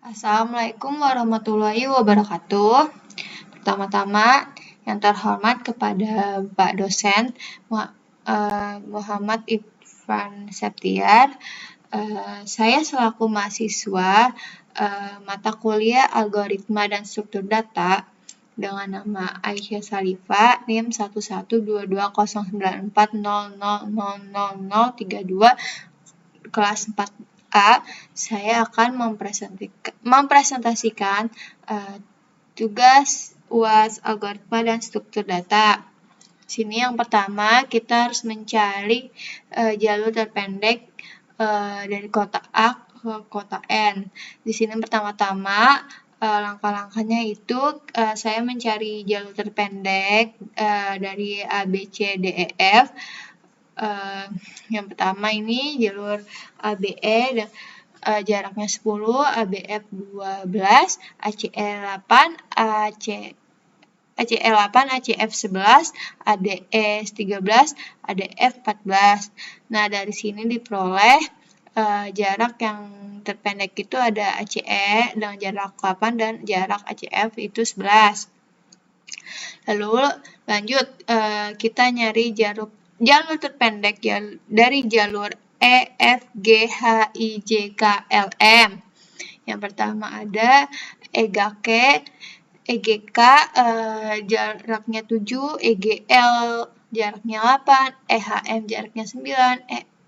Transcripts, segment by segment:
Assalamualaikum warahmatullahi wabarakatuh. Pertama-tama, yang terhormat kepada Pak Dosen Muhammad Irfan Septiar. Saya selaku mahasiswa mata kuliah Algoritma dan Struktur Data dengan nama Aisyah Salifah, NIM 112202940000032, kelas 4A, saya akan mempresentasikan tugas UAS Algoritma dan Struktur Data. Sini yang pertama kita harus mencari jalur terpendek dari kota A ke kota N. Di sini pertama-tama langkah-langkahnya itu saya mencari jalur terpendek dari A, B, C, D, E, F. Yang pertama ini jalur ABE dan jaraknya 10, ABF 12, ACE 8, ACE 8, ACF 11, ADE 13, ADF 14. Nah, dari sini diperoleh jarak yang terpendek itu ada ACE dengan jarak 8 dan jarak ACF itu 11. Lalu lanjut kita nyari jalur terpendek dari jalur E, F, G, H, I, J, K, L, M. Yang pertama ada EGK, jaraknya 7, EGL jaraknya 8, EHM jaraknya 9,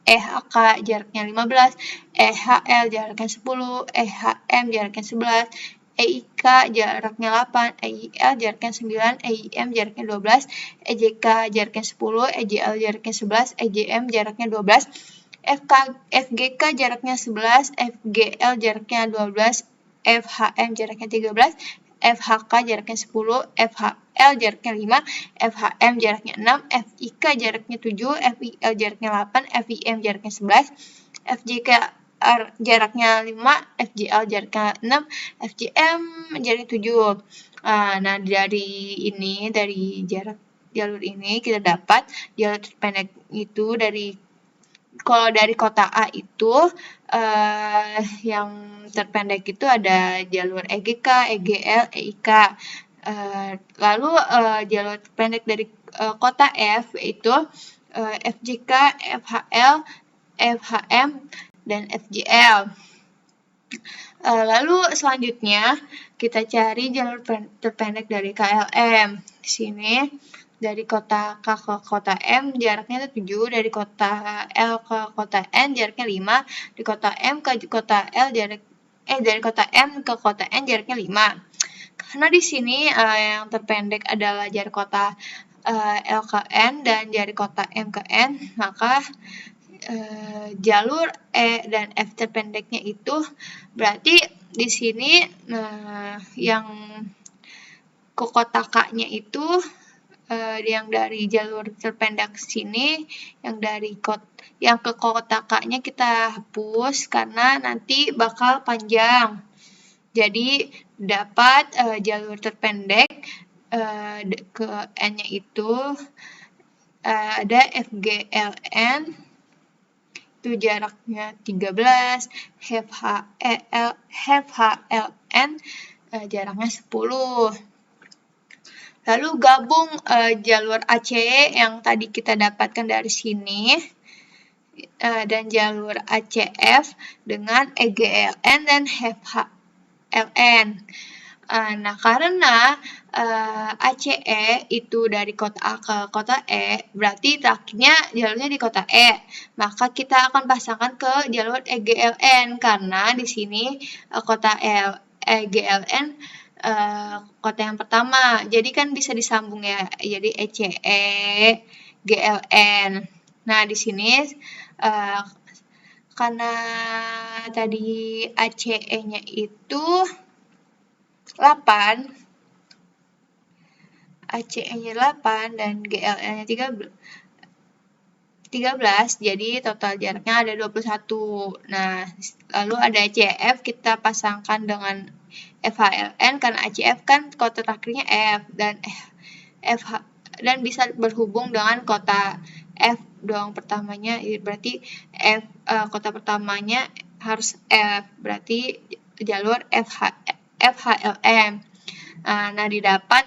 EHK jaraknya 15, EHL jaraknya 10, EHM jaraknya 11, EIK jaraknya 8, EIL jaraknya 9, EIM jaraknya 12, EJK jaraknya 10, EJL jaraknya 11, EJM jaraknya 12, FGK jaraknya 11, FGL jaraknya 12, FHM jaraknya 13, FHK jaraknya 10, FHL jaraknya 5, FHM jaraknya 6, FIK jaraknya 7, FIL jaraknya 8, FIM jaraknya 11, FJK jaraknya 5, FJL jaraknya 6, FJM jaraknya 7. Nah, dari jalur ini kita dapat jalur terpendek itu kalau dari kota A itu yang terpendek itu ada jalur EGK, EGL, EIK. Lalu jalur terpendek dari kota F itu FJK, FHL, FHM, dan FJL. Lalu selanjutnya kita cari jalur terpendek dari KLM. Di sini dari kota K ke kota M jaraknya 7, dari kota L ke kota N jaraknya 5, dari kota M ke kota L dari kota M ke kota N jaraknya 5. Karena di sini yang terpendek adalah jarak kota L ke N dan dari kota M ke N, maka jalur E dan F terpendeknya itu berarti di sini yang ke kota K-nya itu yang dari jalur terpendek sini, yang ke kota K-nya kita hapus karena nanti bakal panjang. Jadi dapat jalur terpendek ke N-nya itu ada FGLN, itu jaraknya 13, FHLN jaraknya 10. Lalu gabung jalur ACE yang tadi kita dapatkan dari sini dan jalur ACF dengan EGLN dan FHLN. Nah, karena ACE itu dari kota A ke kota E, berarti terakhirnya jalurnya di kota E. Maka kita akan pasangkan ke jalur EGLN karena di sini kota EGLN kota yang pertama. Jadi kan bisa disambung ya. Jadi ECE, GLN. Nah, di sini karena tadi ACE-nya itu 8, ACE-nya 8 dan GLN-nya 13, jadi total jaraknya ada 21. Nah, lalu ada ACF, kita pasangkan dengan FHLN karena ACF kan kota terakhirnya F dan dan bisa berhubung dengan kota F doang pertamanya, berarti kota pertamanya harus F, berarti jalur FHLM. Nah, didapat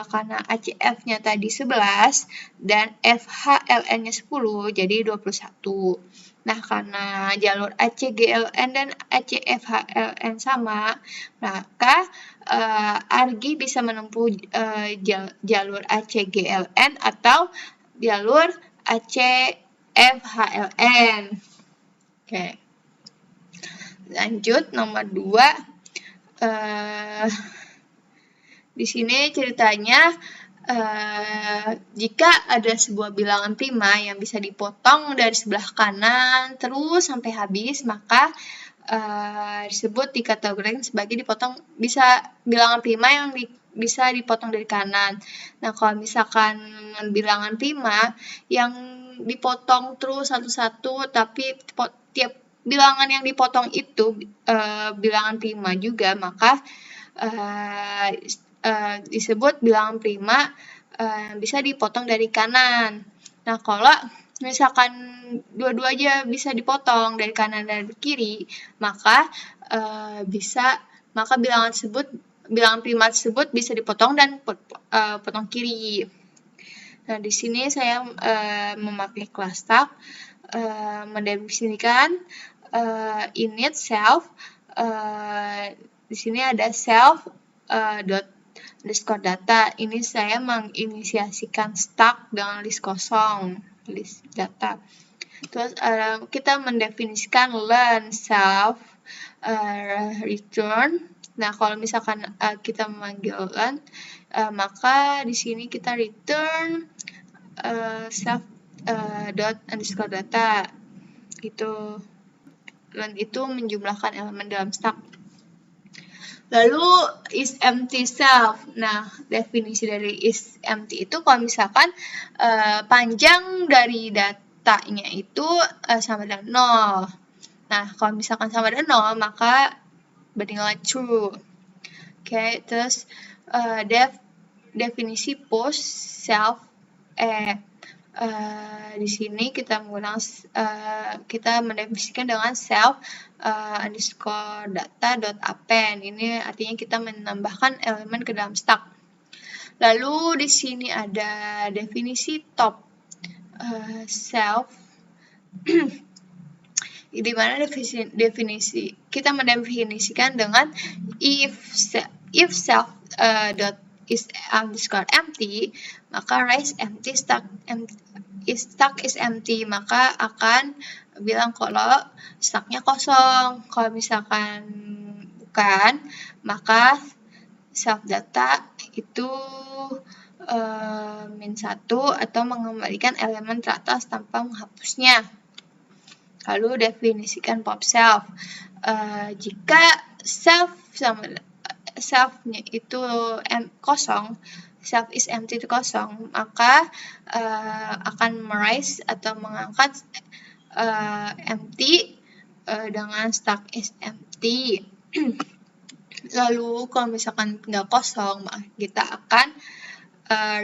karena ACF-nya tadi 11 dan FHLN-nya 10, jadi 21. Nah, karena jalur ACGLN dan ACFHLN sama, maka Argi bisa menempuh jalur ACGLN atau jalur ACFHLN. Oke. Lanjut nomor 2. Di sini ceritanya jika ada sebuah bilangan prima yang bisa dipotong dari sebelah kanan terus sampai habis, maka disebut dikategorikan sebagai bilangan prima yang bisa dipotong dari kanan. Nah, kalau misalkan bilangan prima yang dipotong terus satu-satu, tapi tiap bilangan yang dipotong itu bilangan prima juga, maka disebut bilangan prima bisa dipotong dari kanan. Nah, kalau misalkan dua-duanya bisa dipotong dari kanan dan dari kiri, maka bilangan prima tersebut bisa dipotong dan potong kiri. Nah, di sini saya memakai kelas tak mendefinisikan init self. Di sini ada self underscore data. Ini saya menginisiasikan stack dengan list kosong, list data. Terus kita mendefinisikan learn self return. Nah, kalau misalkan kita memanggil learn, maka di sini kita return self dot underscore data. Itu learn itu menjumlahkan elemen dalam stack. Lalu is empty self. Nah, definisi dari is empty itu kalau misalkan panjang dari datanya itu sama dengan 0. Nah, kalau misalkan sama dengan 0, maka bernilai true. Oke, terus definisi post self di sini kita mendefinisikan dengan self underscore data dot append. Ini artinya kita menambahkan elemen ke dalam stack. Lalu di sini ada definisi top self. Di mana definisi kita mendefinisikan dengan if self dot is underscore empty, maka raise empty stack is empty, maka akan bilang kalau stacknya kosong. Kalau misalkan bukan, maka self data itu -1 atau mengembalikan elemen teratas tanpa menghapusnya. Lalu definisikan pop self. Jika self-nya itu kosong, self is empty itu kosong, maka akan merise atau mengangkat empty dengan stack is empty. Lalu kalau misalkan nggak kosong, maka kita akan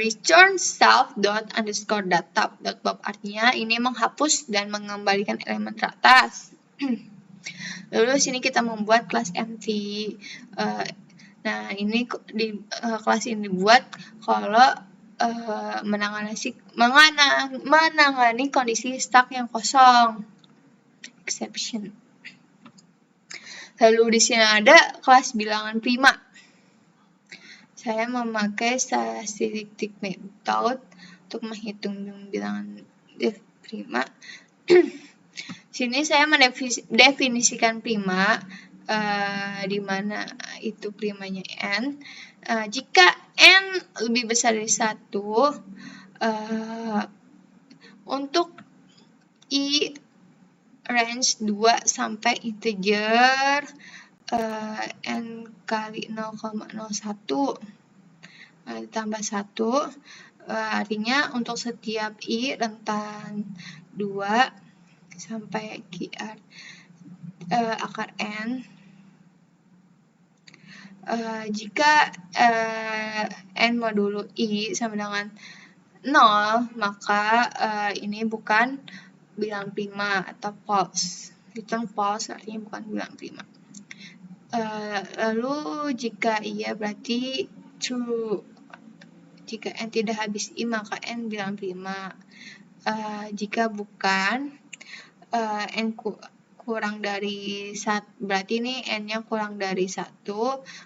return self dot underscore data dot pop. Artinya ini menghapus dan mengembalikan elemen teratas. Lalu sini kita membuat kelas empty. Nah, ini di kelas ini dibuat kalau menangani kondisi stack yang kosong, exception. Lalu di sini ada kelas bilangan prima. Saya memakai statistic method untuk menghitung bilangan prima. Sini saya mendefinisikan prima, di mana itu primanya n. Jika n lebih besar dari 1, untuk i range 2 sampai integer n kali 0,01 ditambah 1, artinya untuk setiap i rentan 2 sampai akar n, jika n modulo i sama dengan 0, maka ini bukan bilangan prima atau false. Return false artinya bukan bilangan prima. Lalu jika iya berarti true. Jika n tidak habis i maka n bilangan prima. Jika bukan, n kurang dari 1, berarti ini n-nya kurang dari 1,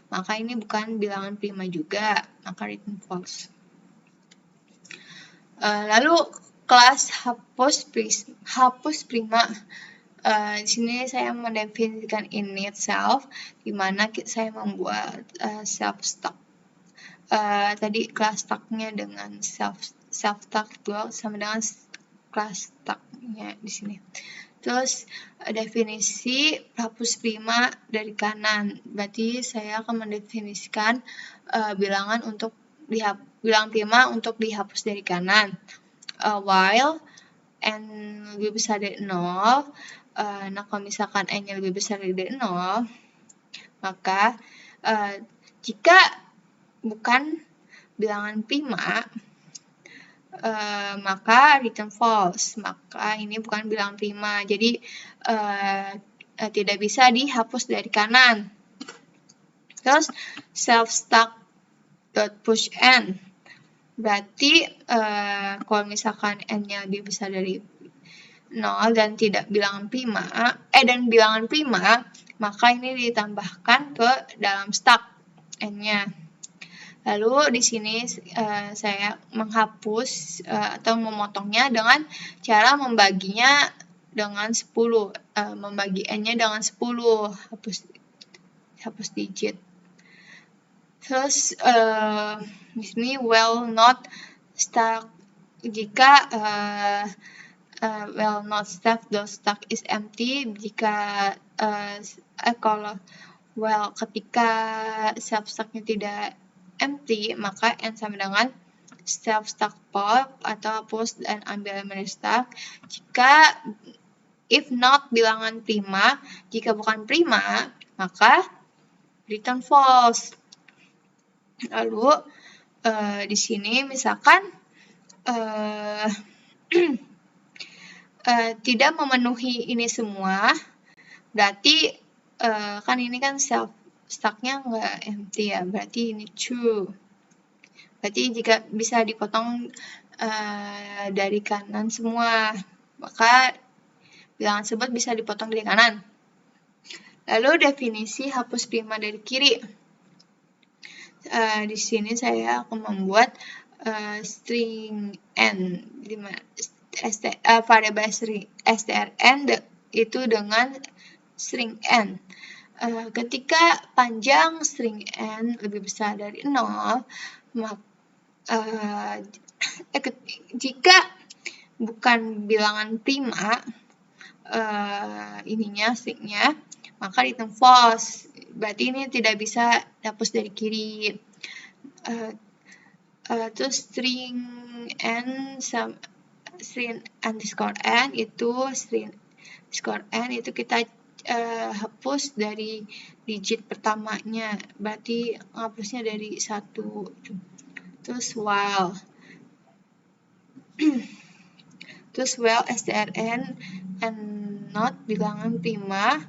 maka ini bukan bilangan prima juga, maka written false. Lalu kelas hapus prima. Di sini saya mendefinisikan in itself, di mana saya membuat self stack. Tadi kelas stacknya dengan self stack juga sama dengan kelas stacknya di sini. Terus definisi hapus prima dari kanan, berarti saya akan mendefinisikan bilangan prima untuk dihapus dari kanan. While n lebih besar dari 0, nah kalau misalkan n-nya lebih besar dari 0, maka jika bukan bilangan prima, maka return false, maka ini bukan bilangan prima, jadi tidak bisa dihapus dari kanan. Terus self stack dot push n, berarti kalau misalkan n-nya lebih besar dari 0 dan tidak bilangan prima, maka ini ditambahkan ke dalam stack n-nya. Lalu di sini saya menghapus atau memotongnya dengan cara membaginya dengan 10, membagi n-nya dengan 10, hapus digit. Terus di sini will not stack, jika will not stack, the stack is empty, jika kalau ketika self stacknya tidak empty, maka n sama dengan self stack pop atau hapus dan ambil elemen stack. Jika if not bilangan prima, jika bukan prima, maka return false. Lalu di sini misalkan tidak memenuhi ini semua, berarti kan ini kan self stacknya nggak empty ya, berarti ini true. Berarti jika bisa dipotong dari kanan semua, maka bilangan tersebut bisa dipotong dari kanan. Lalu definisi hapus prima dari kiri. Di sini saya akan membuat string n, variabel strn itu dengan string n. Ketika panjang string n lebih besar dari 0, jika bukan bilangan prima stringnya, maka return false. Berarti ini tidak bisa dihapus dari kiri. Terus string underscore n itu kita hapus dari digit pertamanya, berarti hapusnya dari 1. Terus while strn and not bilangan prima.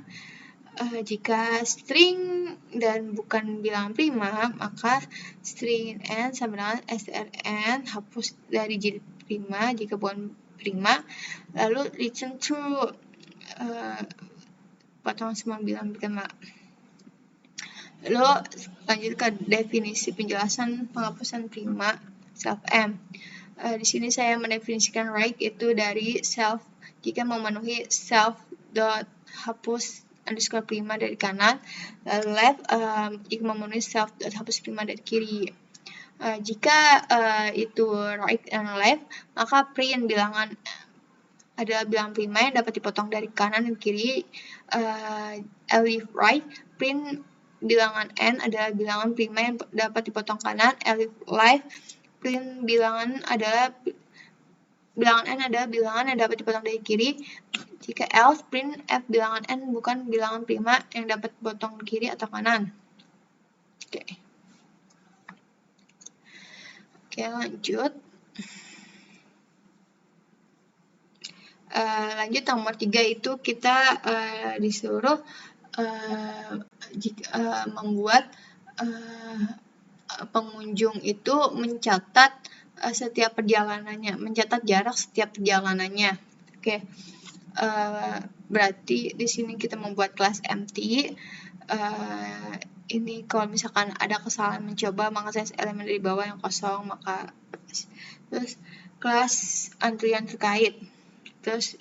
Jika string dan bukan bilangan prima, maka string n sama dengan strn hapus dari digit prima jika bukan prima. Lalu return true, potong semua bilangan prima. Lalu lanjut ke definisi penjelasan penghapusan prima self m. Di sini saya mendefinisikan right itu dari self jika memenuhi self dot hapus underscore prima dari kanan, lalu left jika memenuhi self dot hapus prima dari kiri. Jika itu right and left, maka print bilangan adalah bilangan prima yang dapat dipotong dari kanan dan kiri. Elif right, print bilangan n adalah bilangan prima yang dapat dipotong kanan. Elif left, print bilangan n adalah bilangan yang dapat dipotong dari kiri. Jika else, print f bilangan n bukan bilangan prima yang dapat dipotong kiri atau kanan. Oke, lanjut. Lanjut nomor 3 itu kita disuruh membuat pengunjung itu mencatat setiap perjalanannya, mencatat jarak setiap perjalanannya. Oke. Berarti di sini kita membuat kelas empty. Ini kalau misalkan ada kesalahan mencoba mengakses elemen dari bawah yang kosong, maka terus kelas antrian terkait. Terus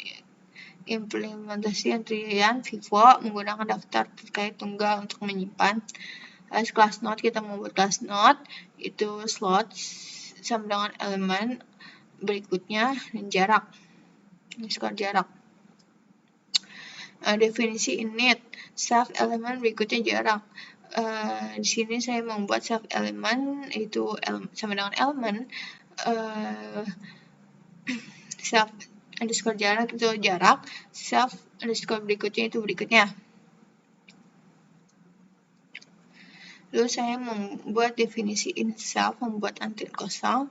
implementasi antrian pivot menggunakan daftar terkait tunggal untuk menyimpan. Kelas note, kita membuat kelas note, itu slot sama dengan elemen berikutnya dan jarak, underscore jarak. Definisi init, self elemen berikutnya jarak. Di sini saya membuat self elemen itu sama dengan elemen self underscore jarak itu jarak, self underscore berikutnya itu berikutnya. Lalu saya membuat definisi in self, membuat antrian kosong.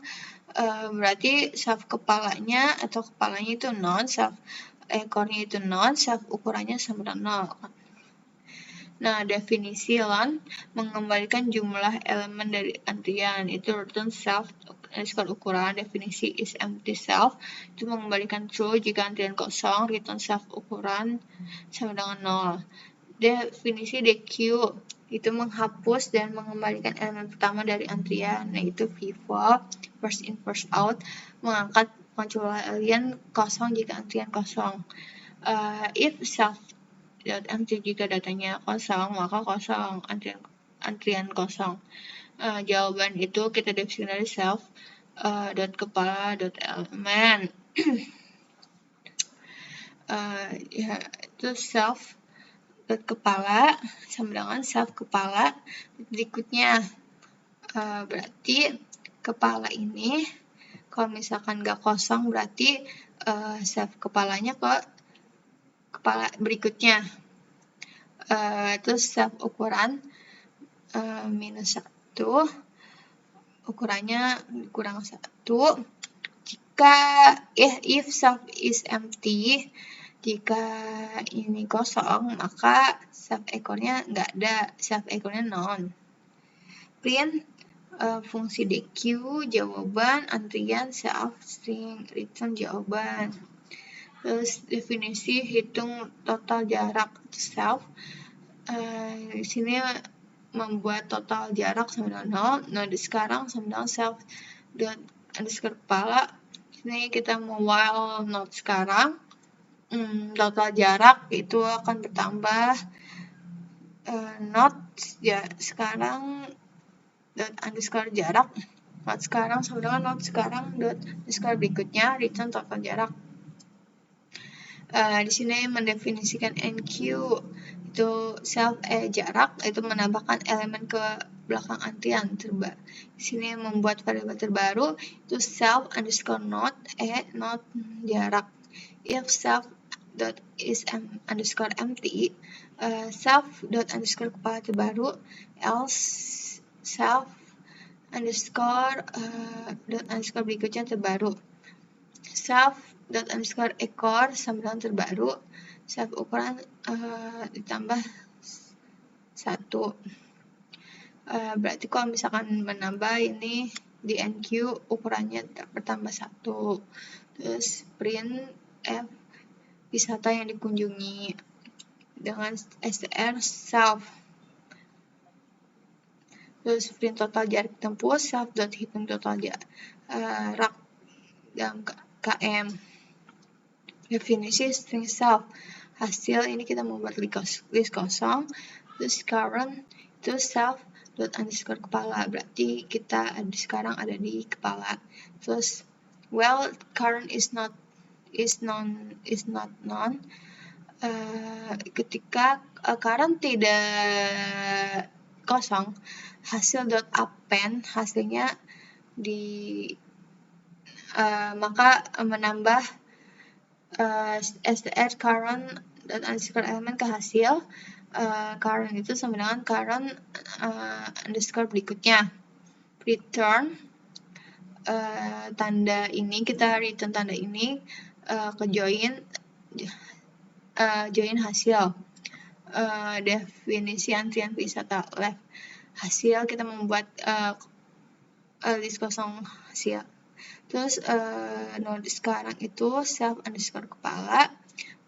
Berarti self kepalanya atau kepalanya itu non, self ekornya itu non, self ukurannya sama dengan 0. Nah, definisi lan mengembalikan jumlah elemen dari antrian, itu return self underscore ukuran. Definisi is empty self itu mengembalikan true jika antrian kosong, return self ukuran sama dengan 0. Definisi DQ itu menghapus dan mengembalikan elemen pertama dari antrian, yaitu pivot, first in first out, mengangkat pengecualian kosong jika antrian kosong. If self empty, jika datanya kosong, maka kosong, antrian kosong. Jawaban itu kita definisi dari self dot kepala dot elemen. Ya, itu self kepala sama dengan self kepala berikutnya. Berarti kepala ini kalau misalkan nggak kosong berarti self kepalanya ke kepala berikutnya. Terus self ukuran minus 1, ukurannya kurang 1. Jika if self is empty, jika ini kosong, maka self ekornya nggak ada, self ekornya non. Print fungsi DQ, jawaban, antrian, self, string, return, jawaban. Terus definisi hitung total jarak self. Di sini membuat total jarak sama dengan 0. Nah, sekarang sama dengan self dan underscore kepala. Ini kita mau while not sekarang. Total jarak itu akan bertambah not ya sekarang dot underscore jarak, not sekarang sama dengan not sekarang dot underscore berikutnya, return total jarak. Di sini mendefinisikan NQ itu self jarak, itu menambahkan elemen ke belakang antrian di sini membuat variabel terbaru itu self underscore not not jarak. If self dot is underscore empty, self dot underscore kepala terbaru, else self underscore dot underscore berikutnya terbaru. Self dot underscore ekor sama dengan terbaru, self ukuran ditambah 1. Berarti kalau misalkan menambah ini di NQ ukurannya bertambah 1. Terus print F wisata yang dikunjungi dengan str self. Terus print total jarak tempuh, self dot hitung total jarak dalam km. Definisi string self, hasil ini kita membuat list kosong. Terus current itu self dot underscore kepala, berarti kita sekarang ada di kepala. Terus well current is not non. Ketika current tidak kosong, hasil dot append hasilnya di maka menambah str current dot underscore element ke hasil. Current itu sama dengan current underscore berikutnya. Return tanda ini, kita return tanda ini ke join hasil. definisi antrian wisata left hasil, kita membuat list kosong hasil. Terus node sekarang itu self underscore kepala.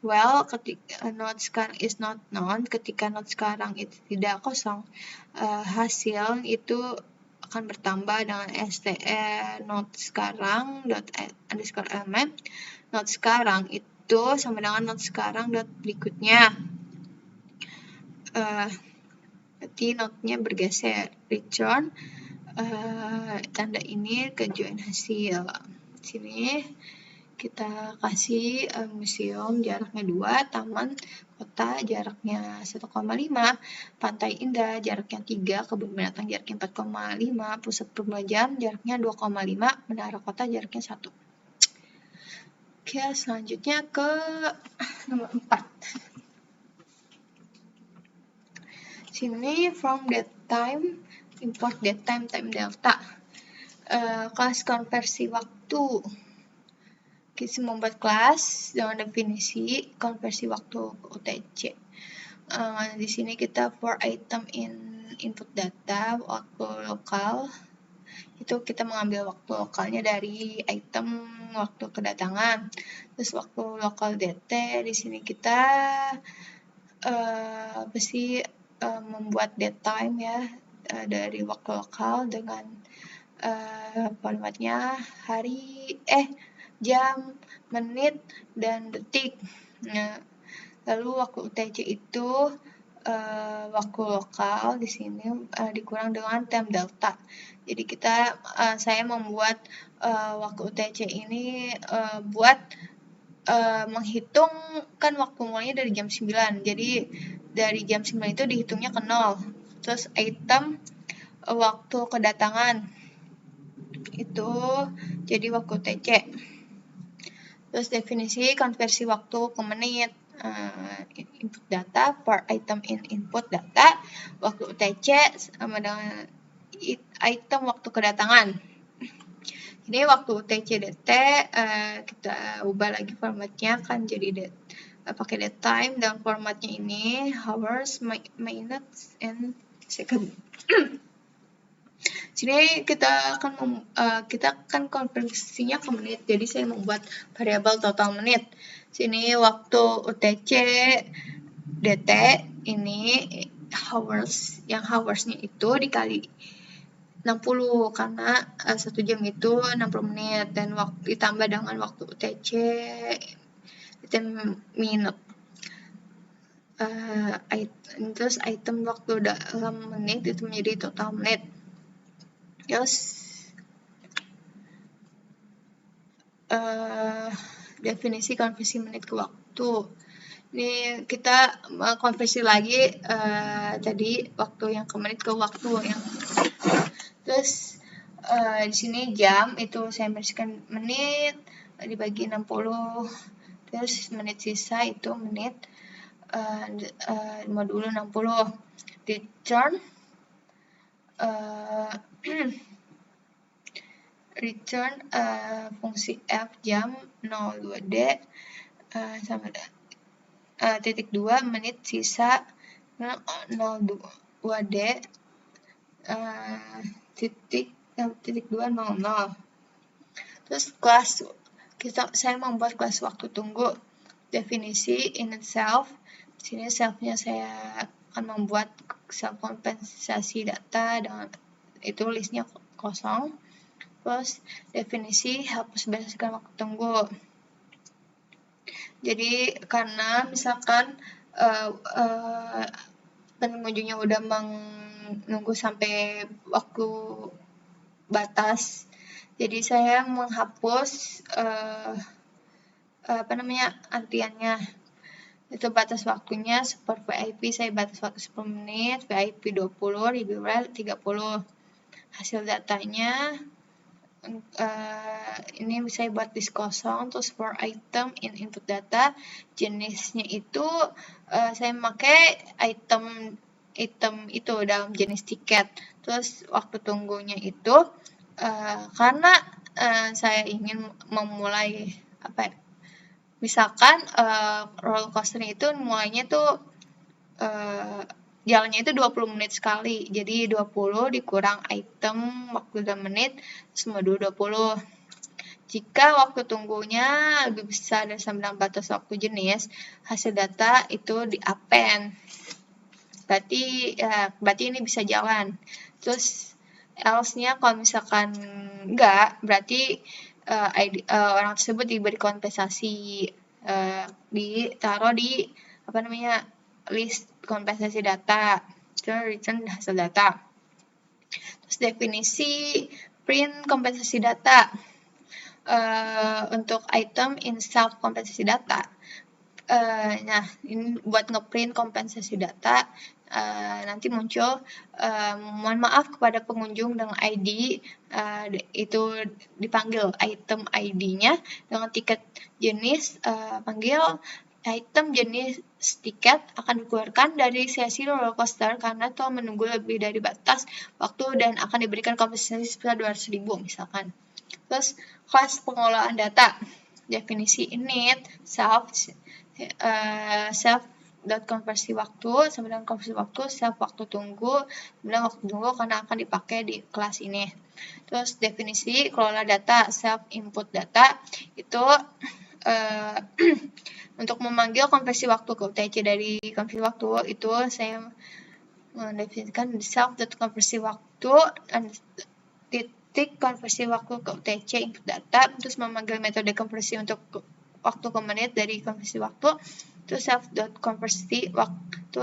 Well, ketika node sekarang is not known, ketika node sekarang itu tidak kosong, hasil itu akan bertambah dengan node sekarang dot underscore element. Node sekarang itu sama dengan node sekarang dot berikutnya. Berarti node-nya bergeser. Return tanda ini ke join hasil. Sini kita kasih museum jaraknya 2, taman kota jaraknya 1,5, pantai indah jaraknya 3, kebun binatang jaraknya 4,5, pusat perbelanjaan jaraknya 2,5, menara kota jaraknya 1. Oke, selanjutnya ke nomor 4. Sini from datetime import datetime time delta. Kelas konversi waktu. Kita membuat kelas dengan definisi konversi waktu ke UTC. Di sini kita for item in input data waktu lokal. Itu kita mengambil waktu lokalnya dari item waktu kedatangan. Terus waktu lokal DT, di sini kita membuat datetime ya dari waktu lokal dengan formatnya hari, jam, menit, dan detik. Nah, lalu waktu UTC itu waktu lokal di sini dikurang dengan time delta. Jadi saya membuat waktu UTC ini buat menghitung kan waktu mulainya dari jam 9. Jadi dari jam 9 itu dihitungnya ke 0. Terus item waktu kedatangan itu jadi waktu UTC. Terus definisi konversi waktu ke menit. Input data for item in input data waktu UTC sama dengan item waktu kedatangan. Ini waktu UTC DT kita ubah lagi formatnya kan jadi pakai datetime dan formatnya ini hours, minutes, and second. Sini kita akan konversinya ke menit. Jadi saya membuat variabel total menit. Sini waktu UTC DT ini hours, yang hoursnya itu dikali 60 karena 1 jam itu 60 menit dan ditambah dengan waktu UTC 10 minute. Terus item waktu dalam menit itu menjadi total menit. Terus definisi konversi menit ke waktu. Ini kita konversi lagi tadi waktu yang ke menit ke waktu yang. Terus di sini jam itu saya bersihkan menit dibagi 60. Terus menit sisa itu menit modulo 60. Return fungsi f jam 02D sama titik 2 menit sisa 02D titik 200. Terus kelas saya membuat kelas waktu tunggu. Definisi in itself. Sini self-nya saya akan membuat self kompensasi data dengan itu listnya kosong. Terus definisi hapus berdasarkan waktu tunggu. Jadi karena misalkan pengunjungnya udah menunggu sampai waktu batas, jadi saya menghapus antriannya. Itu batas waktunya super VIP saya batas waktu 10 menit, VIP 20, regular 30. Hasil datanya ini saya buat list kosong. Terus for item in input data jenisnya itu saya memakai item itu dalam jenis tiket. Terus waktu tunggunya itu karena saya ingin memulai misalkan roller coaster itu mulainya tuh jalannya itu 20 menit sekali. Jadi 20 dikurang item waktu 2 menit, terus modul 20. Jika waktu tunggunya lebih besar dari ambang batas waktu jenis, hasil data itu di-append. Berarti ini bisa jalan. Terus else-nya kalau misalkan enggak, berarti orang tersebut diberi kompensasi, ditaruh di list kompensasi data, terus return hasil data. Terus definisi print kompensasi data. Untuk item in self kompensasi data. Nah, ini buat ngeprint kompensasi data, nanti muncul mohon maaf kepada pengunjung dengan ID, itu dipanggil item ID-nya dengan tiket jenis, panggil item jenis tiket akan dikeluarkan dari sesi roller coaster karena telah menunggu lebih dari batas waktu dan akan diberikan kompensasi sebesar 200.000 misalkan. Terus kelas pengolahan data, definisi init, self conversi waktu, sama dengan konversi waktu, self waktu tunggu, kemudian waktu tunggu karena akan dipakai di kelas ini. Terus definisi kelola data, self input data, itu untuk memanggil konversi waktu ke UTC dari konversi waktu, itu saya mendefinisikan self.konversi waktu dan titik konversi waktu ke UTC input data, terus memanggil metode konversi untuk waktu ke menit dari konversi waktu, terus self.konversi waktu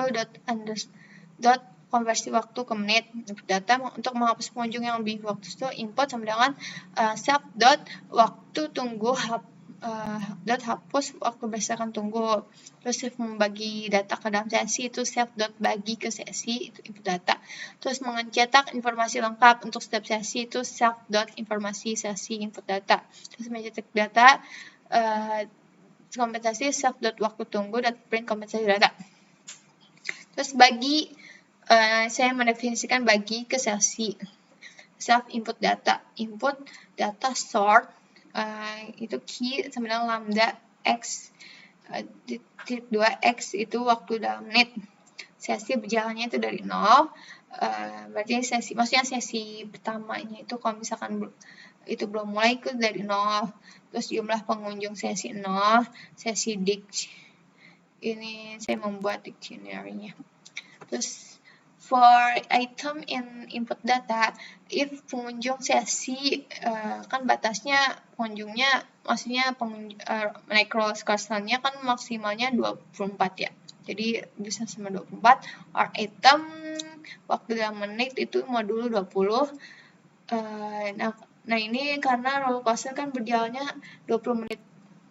konversi waktu ke menit input data untuk menghapus pengunjung yang lebih waktu itu input sama dengan self.waktu tunggu hapus waktu berdasarkan tunggu. Terus self membagi data ke dalam sesi itu self.bagi ke sesi itu input data. Terus mencetak informasi lengkap untuk setiap sesi itu self.informasi sesi input data. Terus mencetak data kompensasi self.waktu tunggu dan print kompensasi data. Terus bagi saya mendefinisikan bagi ke sesi self input data sort itu key sama dengan lambda x 2x itu waktu dalam menit. Sesi berjalannya itu dari 0, berarti maksudnya sesi pertamanya itu kalau misalkan itu belum mulai itu dari 0. Terus jumlah pengunjung sesi 0, sesi dict ini saya membuat dictionary-nya. Terus for item in input data, if pengunjung sesi kan batasnya pengunjungnya, maksudnya microcursornya kan maksimalnya 24 ya. Jadi bisa sama 24 or item waktu dalam menit itu modul 20. Nah ini karena roller coaster kan berjalannya 20 menit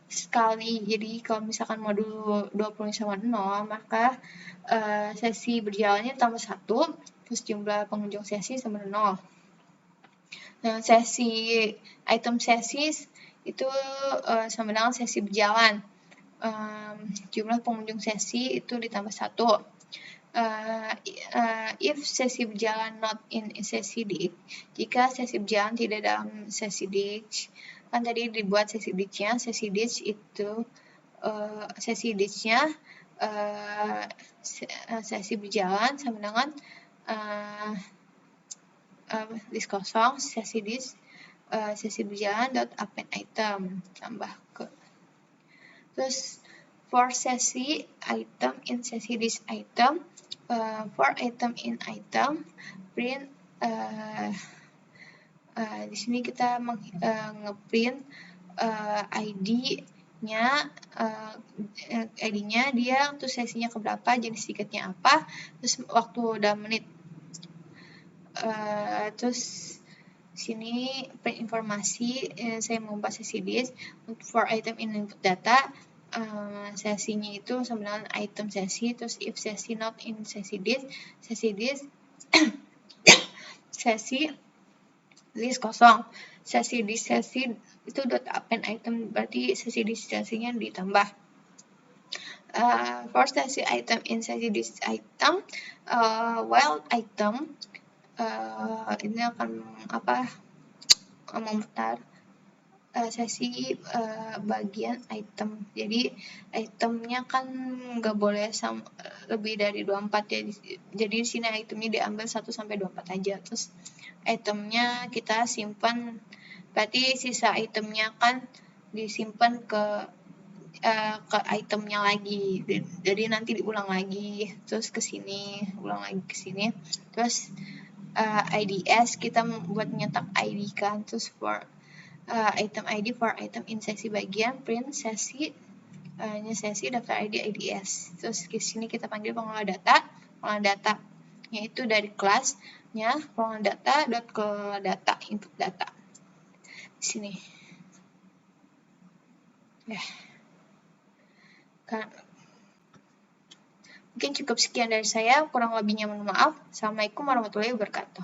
sekali. Jadi kalau misalkan modul 20 sama 0, maka sesi berjalannya tambah 1, terus jumlah pengunjung sesi sama 0. Nah, item sesi itu sama dengan sesi berjalan. Jumlah pengunjung sesi itu ditambah 1. If sesi berjalan not in sesi dict, jika sesi berjalan tidak dalam sesi dict, kan tadi dibuat sesi dict-nya, sesi dict itu sesi dict-nya sesi berjalan sama dengan list kosong, sesi dict, sesi berjalan dot append item, tambah ke. Terus for sesi item in sesi dict item, for item in item print di sini kita ngeprint ID-nya dia terus sesinya keberapa, jenis tiketnya apa, terus waktu dalam menit. Terus sini print informasi, saya membuat sesi dict for item in input data, sesinya itu sama dengan item sesi, terus if sesi not in sesi dict sesi list kosong, sesi dict sesi itu dot append item, berarti sesi dict sesinya ditambah. For sesi item in sesi dict item, while item ini akan memutar sesi bagian item. Jadi itemnya kan nggak boleh lebih dari 24 ya. Jadi di sini itemnya diambil 1 sampai 24 aja. Terus itemnya kita simpan, berarti sisa itemnya kan disimpan ke itemnya lagi. Jadi nanti diulang lagi, terus ke sini, ulang lagi ke sini. Terus IDS kita membuat nyetak ID kan, terus for item ID for item in sesi bagian, print sesi sesi daftar ID IDS. Terus di sini kita panggil pengelola data. Pengelola data yaitu dari kelasnya pengelola data ke data input data. Di sini. Ya. Mungkin cukup sekian dari saya, kurang lebihnya mohon maaf. Assalamualaikum warahmatullahi wabarakatuh.